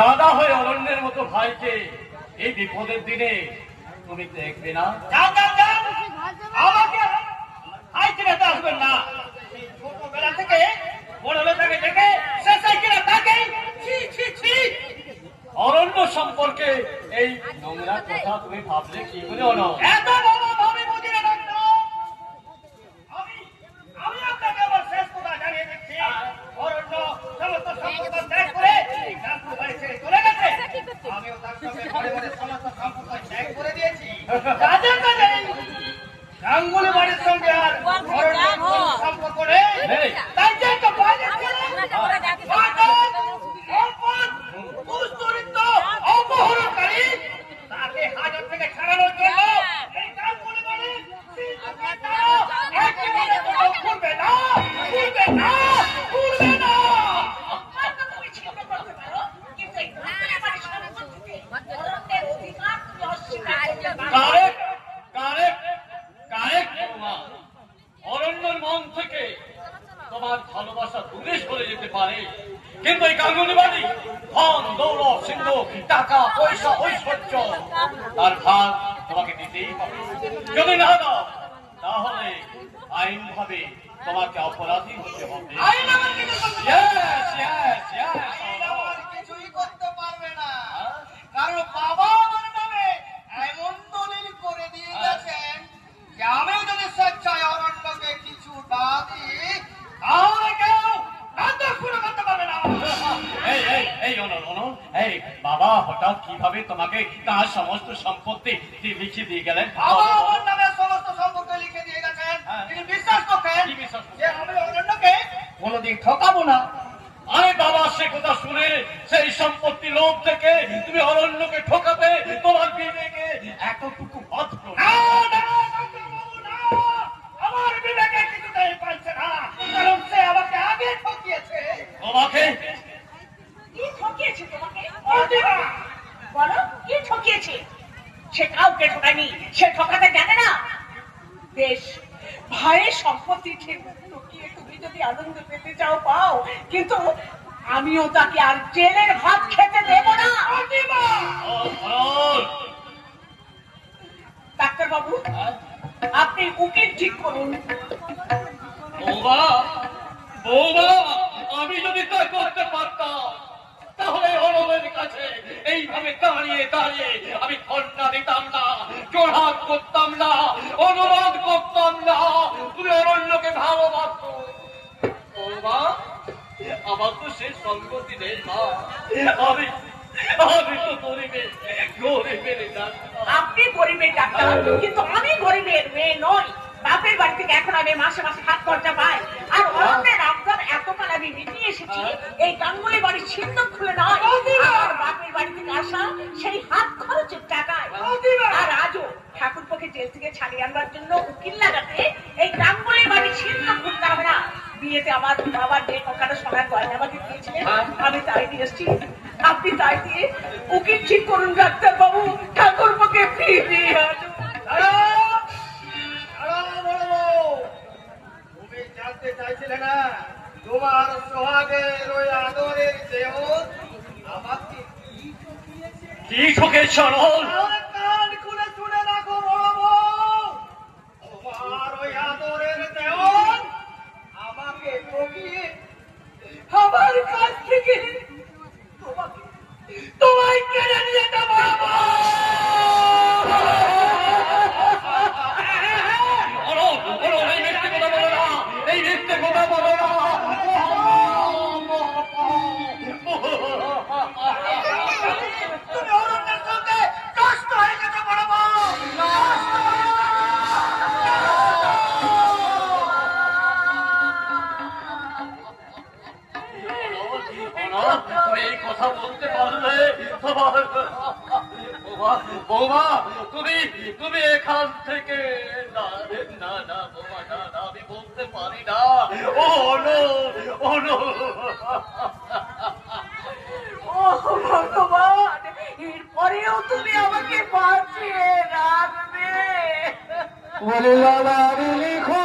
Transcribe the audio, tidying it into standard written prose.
দাদা হয়ে অরণ্যের মতো ভাইকে এই বিপদের দিনে তুমি দেখবে না? আমাকে ভাইকে দেখতে আসবেন না। ছোটবেলা থেকে বড় লোকটাকে দেখে শেষে কিনা তাকে অরণ্য সম্পর্কে এই নোংরা কথা তুমি ভাবলে কি করে হলো? এত বড় ভাবে বুঝি না ডাক্তার। আমি আপনাকে আমার শেষ কথা জানিয়ে দিচ্ছি। অরণ্য সমস্ত সম্পদ ত্যাগ করে গাঙ্গুলি বাড়ি ছেড়ে চলে গেছে। আমিও তার সঙ্গে ঘরে ঘরে সমস্ত সম্পদ ত্যাগ করে দিয়েছি। যাদের কাজে গাঙ্গুলি বাড়ির সঙ্গে আর অরণ্য সম্পর্ক নেই। তাই যে একটা বাইরে অপহরণকারী তাকে হাজার থেকে ছাড়ানোর জন্য এই গাঙ্গুলি বাড়ি একেবারে খুলবে না, খুলবে না, খুলবে না। অরণ্যের মন থেকে তোমার ভালোবাসা দূরে সরে যেতে পারে, কিন্তু এই গাঙ্গুলি বাড়ি ধন দৌলত সিন্ধু টাকা পয়সা ঐশ্বর্য তার ভাগ তোমাকে দিতেই হবে। যদি না দাও তাহলে আইন ভাবে তোমাকে অপরাধী হতে হবে। কিছুই করতে পারবে না, কারণ বাবা আমার নামে এমন দলিল করে দিয়ে গেছেন যে আমি যদি স্বেচ্ছায় অরণ্যকে কিছু না দিই তাহলে কেউ করতে পারবে না। এই বাবা হঠাৎ কিভাবে তোমাকে তার সমস্ত সম্পত্তি লিখে দিয়ে গেলেন? বাবা আমার নামে সমস্ত সম্পত্তি লিখে দিয়ে গেছেন। তিনি বিশ্বাস করতেন যে আমি অরণ্যকে কোনোদিন ঠকাবো না। আরে বাবা, সে কথা শুনে সেই সম্পত্তি লোভ থেকে তুমি অরণ্যকে ঠকাবে তোমার বিবেকে এতটুকু মাত্র আমার বিবেকে কিছুতেই পারছে না, কারণ সে আমাকে আগে ঠকিয়েছে। তোমাকে কি ঠকিয়েছে তোমাকে? বলো কি ঠকিয়েছে? সে কাউকে ঠকায়নি, সে ঠকাতে জানে না। বেশ, ভাইয়ের সম্পত্তি ঠকিয়ে তুমি যদি আনন্দ পেতে চাও পাও, কিন্তু আমিও তাকে আর জেলের ভাত খেতে দেব না। ডাক্তার বাবু, আপনি উকিল ঠিক করুন। আমি যদি তা করতে পারতাম তাহলে অরণ্যের কাছে এইভাবে দাঁড়িয়ে দাঁড়িয়ে আমি ধর্ণা দিতাম না, জোরহাট করতাম না, অনুরোধ করতাম না। তুমি অরণ্যকে ভালোবাসো আমার তো সে সঙ্গতি নেই মা। আমি তো গরিবের ডাক্তার। আপনি গরিবের ডাক্তার, কিন্তু আমি গরিবের মেয়ে নই। বাপের বাড়ি থেকে এখন আমি মাসে মাসে হাত খরচা পাই, আর অরণ্যের আবদার এতকাল আমি মিটিয়ে এসেছি এই গাঙ্গুলি বাড়ির সিন্ধুক খুলে নয়, আর বাপের বাড়ি থেকে আসা সেই হাত খরচের টাকায়। আর আজও ঠাকুরপোকে জেল থেকে ছাড়িয়ে আনবার জন্য উকিল লাগাতে এই গাঙ্গুলি বাড়ির সিন্ধুক খুলতে হবে না। বিয়েতে আমার বাবার যে টাকাটা সোনার গয়না আমাকে দিয়েছিলেন, আমি তাই দিয়ে এসেছি। আপনি তাই দিয়ে উকিল ঠিক করুন ডাক্তার বাবু, ঠাকুরপোকে ফিরিয়ে আনুন। তুমি জানতে চাইছিলে না তোমার সোহাগের ওই আদরের দেহ আমাকে কি ঠকেছে? কান খুলে শুনে রাখো বড় বউ, তোমার ওই আদরের দেহ আমাকে ঠকিয়ে আমার কাছ থেকে তোমায় কেড়ে নিয়ে যাবো। এই মিথ্যে কথা বলো না। তুমি অরণ্যের সঙ্গে কষ্ট হয়ে গেছে বড় বউ। এই কথা বলতে পারলে বৌমা, তুমি এখান থেকে না না বৌমা, না না, আমি বলতে পারি না। ও নো ভগবান, এরপরেও তুমি আমাকে বাঁচিয়ে রাখবে। লিখো